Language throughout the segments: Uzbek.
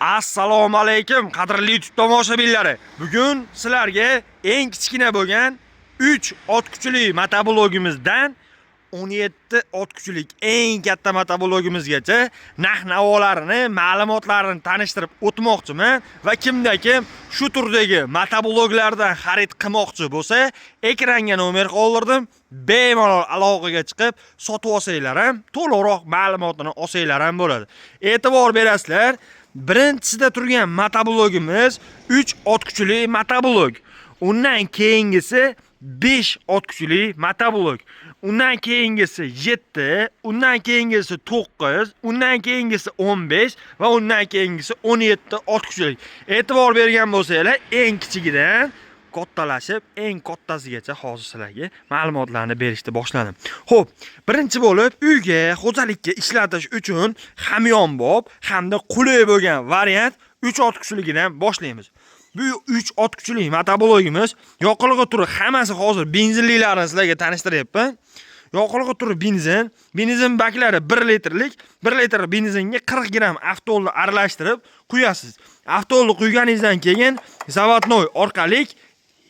Assalomu alaykum qadrli YouTube tomoshabinlari. Bugun sizlarga eng kichkina bo'lgan 3 ot kuchli motoblogimizdan 17 ot kuchlik eng katta motoblogimizgacha narx-navolarini, ma'lumotlarini tanishtirib o'tmoqchiman va kim shu turdagi motobloglardan xarid qilmoqchi bo'lsa, ekranga nomer qoldirdim. Bemalol aloqaga chiqib sotib olsanglar ham, to'liqroq ma'lumotini olsanglar ham bo'ladi. E'tibor berasizlar. Birinchisida turgan motoblogimiz 3 ot kuchli motoblog. Undan keyingisi 5 ot kuchli motoblog. Undan keyingisi 7, undan keyingisi 9, undan keyingisi 15 va undan keyingisi 17 ot kuchli. E'tibor bergan bo'lsanglar, eng kichigidan kattalashib, eng kattasigacha hozir sizlarga ma'lumotlarni berishni boshladim. Xo'p, birinchi bo'lib uyga, xo'jalikka ishlatish uchun hamyonbop hamda qulay bo'lgan variant 3 ot kuchligidan boshlaymiz. Bu 3 ot kuchli motoblogimiz yoqilg'i turi hammasi hozir benzinliklarini sizlarga tanishtiryapman. Yoqilg'i turi benzin baklari 1 litrlik, 1 litr benzinga 40 gram avtolni aralashtirib qo'yasiz. Avtolni quyganingizdan keyin zavodnoy orqali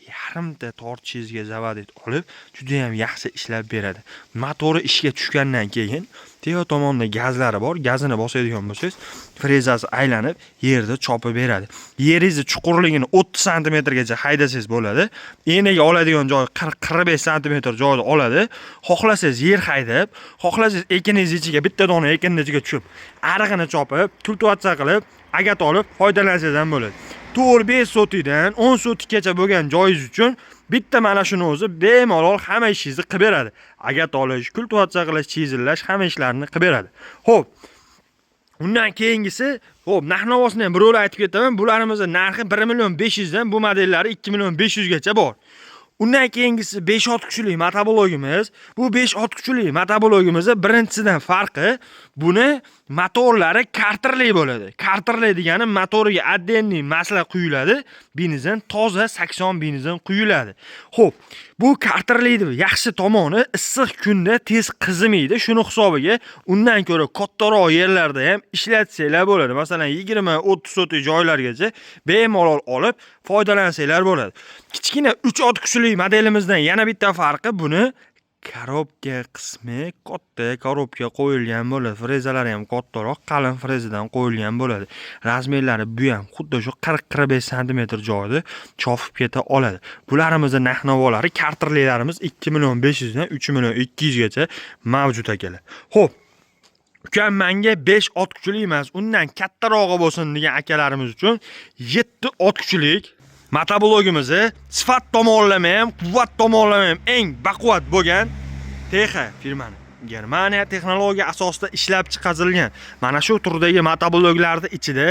yarimta tortishingizga zavod olib, juda ham yaxshi ishlab beradi. Motori ishga tushgandan keyin teo tomonda gazlari bor, gazini bosadigan bo'lsangiz, frezasi aylanib, yerda chopib beradi. Yeringizni chuqurligini 30 sm gacha haydasangiz bo'ladi. Enaga oladigan joyi 40-45 sm joyda oladi. Xohlasangiz yer haydab, xohlasangiz ekiningiz ichiga bitta dona ekinning ichiga tushib, arig'ini chopib, kultivatsiya qilib, agat olib foydalansangiz ham bo'ladi. 4-5 sotidan 10 sotikgacha bo'lgan joyingiz uchun bitta mana shuni o'zi bemalol hamma ishingizni qilib beradi. Agat olish, kultivatsiya qilish, chizillash hamma ishlarni qilib beradi. Xo'p. Undan keyingisi, xo'p, narx-navosini ham biro'la aytib ketaman. Bularimizni narxi 1.500 dan, bu modellari 2.500 gacha bor. Undan keyingisi 5 ot kuchli motoblogimiz. Bu 5 ot kuchli motoblogimizning birinchisidan farqi, buni motorlari karterli bo'ladi. Karterli degani motoriga отдельный masla quyiladi. Benzin toza 80 benzin quyiladi. Xo'p, bu karterlining yaxshi tomoni issiq kunda tez qizimaydi. Shuni hisobiga undan ko'ra kattaroq yerlarda ham ishlatsanglar bo'ladi. Masalan, 20-30 sotik joylargacha bemalol olib foydalansanglar bo'ladi. Kichkina 3 ot kuchli modelimizdan yana bitta farqi, buni korobka qismi katta korobka qo'yilgan bo'ladi. Frezalari ham kattaroq, qalin frezadan qo'yilgan bo'ladi. Razmerlari bu ham xuddi shu 40-45 sm joyda chopib keta oladi. Bularimizning narx-navolari karterlilarimiz 2.500 dan 3.200 gacha mavjud ekanlar. Xo'p, ukam menga 5 ot kuchli emas, undan kattarog'i bo'lsin degan akalarimiz uchun 7 ot kuchlik motoblogimizni sifat tomonlama ham, quvvat tomonlama ham eng baquvvat bo'lgan TX firmani Germaniya texnologiya asosida ishlab chiqarilgan mana shu turdagi motobloglarning ichida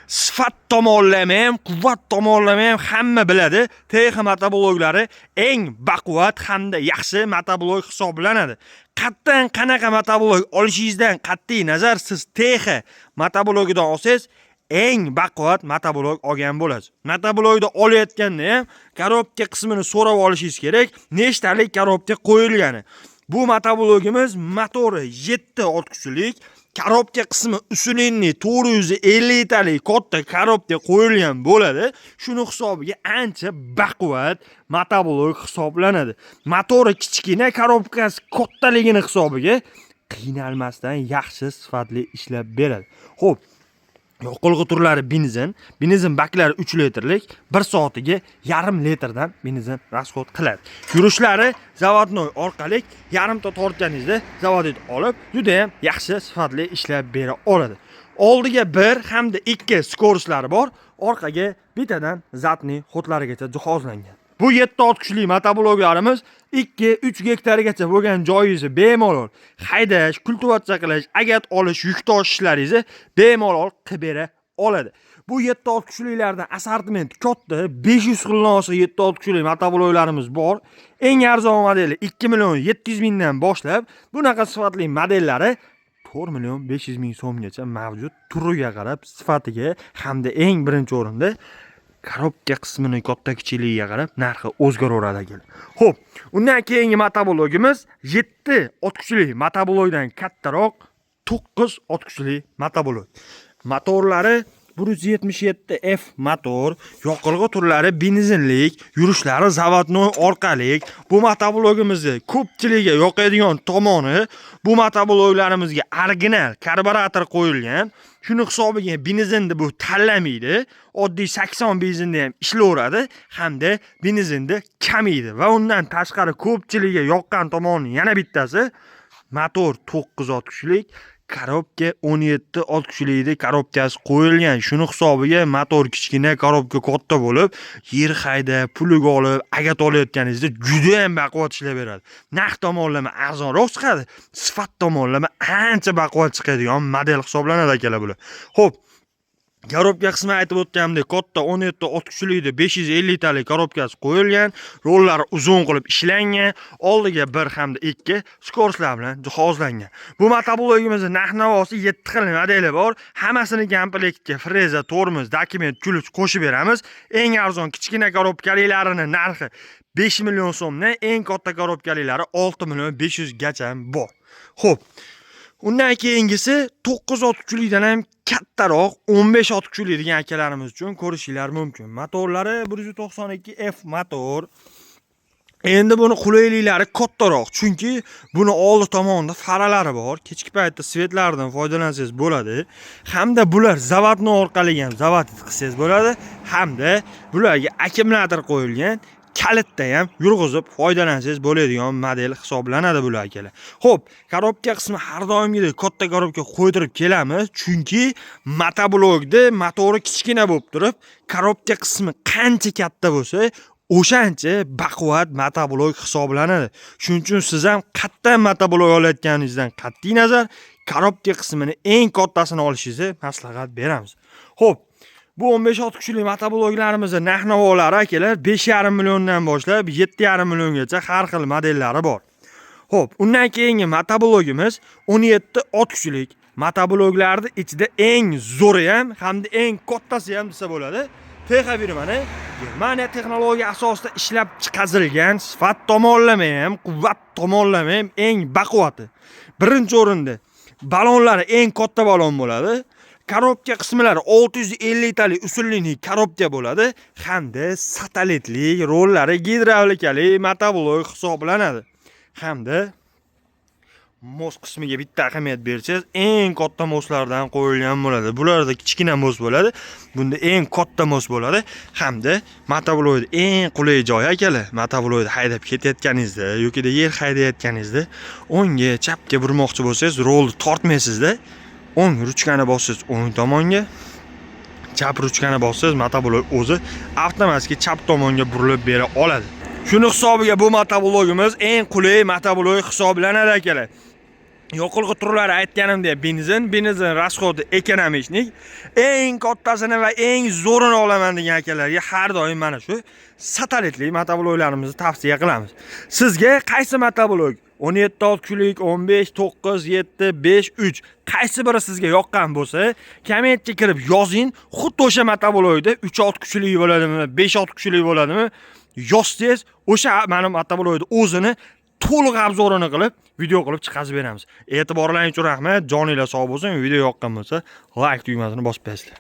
sifat tomonlama ham, quvvat tomonlama ham hamma biladi. TX motobloglari eng baquvvat hamda yaxshi motoblog hisoblanadi. Qattan qanaqa motoblog olishingizdan qat'iy nazar siz TX motoblogidan olsangiz eng baquvvat motoblog olgan bo'lasiz. Motoblogda olayotganda ham korobka qismini so'rab olishingiz kerak, nechtalik korobka qo'yilgani. Bu motoblogimiz motori 7 ot kuchlik, korobka qismi usulinli 450 talik katta korobka qo'yilgan bo'ladi. Shuni hisobiga ancha baquvvat motoblog hisoblanadi. Motori kichkina, korobkasi kattaligini hisobiga qiynalmasdan yaxshi sifatli ishlab beradi. Xo'p, yoqilg'i turlari benzin baklari 3 litrlik, 1 soatiga yarim litrdan benzin rasxod qiladi. Yurishlari zavodnoy orqali yarimta tortganingizda zavodni olib, juda ham yaxshi sifatli ishlab bera oladi. Oldiga 1 hamda 2 skorishlari bor, orqaga bittadan zatni xotlarigacha jihozlangan. Bu 7 ot kuchli motobloglarimiz 2-3 gektargacha bo'lgan joyingizni bemalol haydash, kultivatsiya qilish, agat olish, yuk tashishlaringizni bemalol qilib bera oladi. Bu 7 ot kuchlilardan assortiment katta, 500 xildan oshiq 7 ot kuchli motobloglarimiz bor. Eng arzon modeli 2.700.000 dan boshlab, bunaqa sifatli modellari 4.500.000 so'mgacha mavjud. Turiga qarab, sifatiga hamda eng birinchi o'rinda korobka qismini katta kichikligiga qarab narxi o'zgaraveradi ekan. Xo'p, undan keyingi motoblogimiz 7 ot kuchli motoblogdan kattaroq 9 ot kuchli motoblog. Motorlari 177F motor, yoqilg'i turlari benzinlik, yurishlari zavodnoy orqali. Bu motoblogimizni ko'pchiligiga yoqadigan tomoni, bu motobloglarimizga original karburator qo'yilgan. Shuni hisobiga benzinni bu tanlamaydi. Oddiy 80 benzinda ham ishlayveradi hamda benzinni kamaydi va undan tashqari ko'pchiligiga yoqqan tomoni yana bittasi motor 9 ot kuchlik, korobka 17 ot kuchlikda korobkasi qo'yilgan. Shuni hisobiga motor kichkina, korobka katta bo'lib, yer hayda, puliga olib, agat olayotganingizda juda ham baquvvat ishlab beradi. Narx tomonlama arzonroq chiqadi, sifat tomonlama ancha baquvvat chiqadigan model hisoblanadi akalar bular. Xo'p, korobka qismi aytib o'tganimdek, katta 17 ot kuchlikda 550 talik korobkasi qo'yilgan, rollari uzun qilib ishlangan, oldiga 1 hamda 2 skorslar bilan jihozlangan. Bu motoblogimizda narx-navosi 7 xil modeli bor. Hammasini komplektga freza, tormoz, dokument, kult qo'shib beramiz. Eng arzon kichkina korobkaliklarini narxi 5 million so'mdan, eng katta korobkaliklari 6 million 500 gacha bor. Xo'p, undan keyingisi 9 ot kuchlikdan ham kattaroq 15 ot kuchli degan akalarimiz uchun ko'rishinglar mumkin. Motorlari 192F motor. Endi buni qulayliklari kattaroq, chunki buni oldi tomonida faralari bor. Kechki paytda svetlardan foydalansangiz bo'ladi. Hamda bular zavodni orqali ham zavod qilsangiz bo'ladi. Hamda bularga akkumulyator qo'yilgan. Kalitda ham yurg'izib foydalansangiz bo'ladigan model hisoblanadi bular akalar. Xo'p, korobka qismi har doimgidek katta korobka qo'ydirib kelamiz, chunki motoblogda motori kichkina bo'lib turib, korobka qismi qancha katta bo'lsa, o'shancha baquvvat motoblog hisoblanadi. Shuning uchun siz ham qattiq motoblog olayotganingizdan qat'iy nazar korobka qismini eng kattasini olishingizni maslahat beramiz. Xo'p, bu 15 ot kuchli motobloglarimizda narx-navolari akalar 5,5 milliondan boshlab 7,5 milliongacha har xil modellari bor. Xo'p, undan keyingi motoblogimiz 17 ot kuchlik. Motobloglarning ichida eng zo'ri ham hamda eng kattasi ham desa bo'ladi. TX firmani Germaniya texnologiya asosida ishlab chiqarilgan, sifat tomonlama ham, quvvat tomonlama ham eng baquvvati. Birinchi o'rinda balonlari eng katta balon bo'ladi. Korobka qismlari 650 talik usulli korobka bo'ladi hamda satelitli, rollari gidravlikali motoblog hisoblanadi. Hamda mos qismiga bitta ahamiyat bersangiz, eng katta moslardan qo'yilgan bo'ladi. Bularda kichkina mos bo'ladi, bunda eng katta mos bo'ladi hamda motoblogda eng qulay joyi akalar. Motoblogda haydab ketayotganingizda yoki yer haydayotganingizda o'ngga, chapga burmoqchi bo'lsangiz, rolni tortmaysizda. O'ng ruchkani bossangiz o'ng tomonga, chap ruchkani bossangiz motoblog o'zi avtomatik chap tomonga burilib bera oladi. Shuni hisobiga bu motoblogimiz eng qulay motoblog hisoblanadi akalar. Yoqilg'i turlari aytganimdek, benzin rasxodi ekonomik, eng kattasini va eng zo'rini olaman degan akalarga har doim mana shu satelitli motobloglarimizni tavsiya qilamiz. Sizga qaysi motoblog 17 ot kuchlik, 15, 9, 7, 5, 3 qaysi biri sizga yoqqan bo'lsa, kommentga kirib yozing. Xuddi o'sha motoblogda 3 ot kuchli bo'ladimi, 5 ot kuchli bo'ladimi? Yozsangiz, o'sha mana motoblogda o'zini to'liq obzorini qilib, video qilib chiqazib beramiz. E'tiborlaringiz uchun rahmat. Joninglar sog' bo'lsin. Video yoqqan bo'lsa, like tugmasini bosib qo'yasizlar.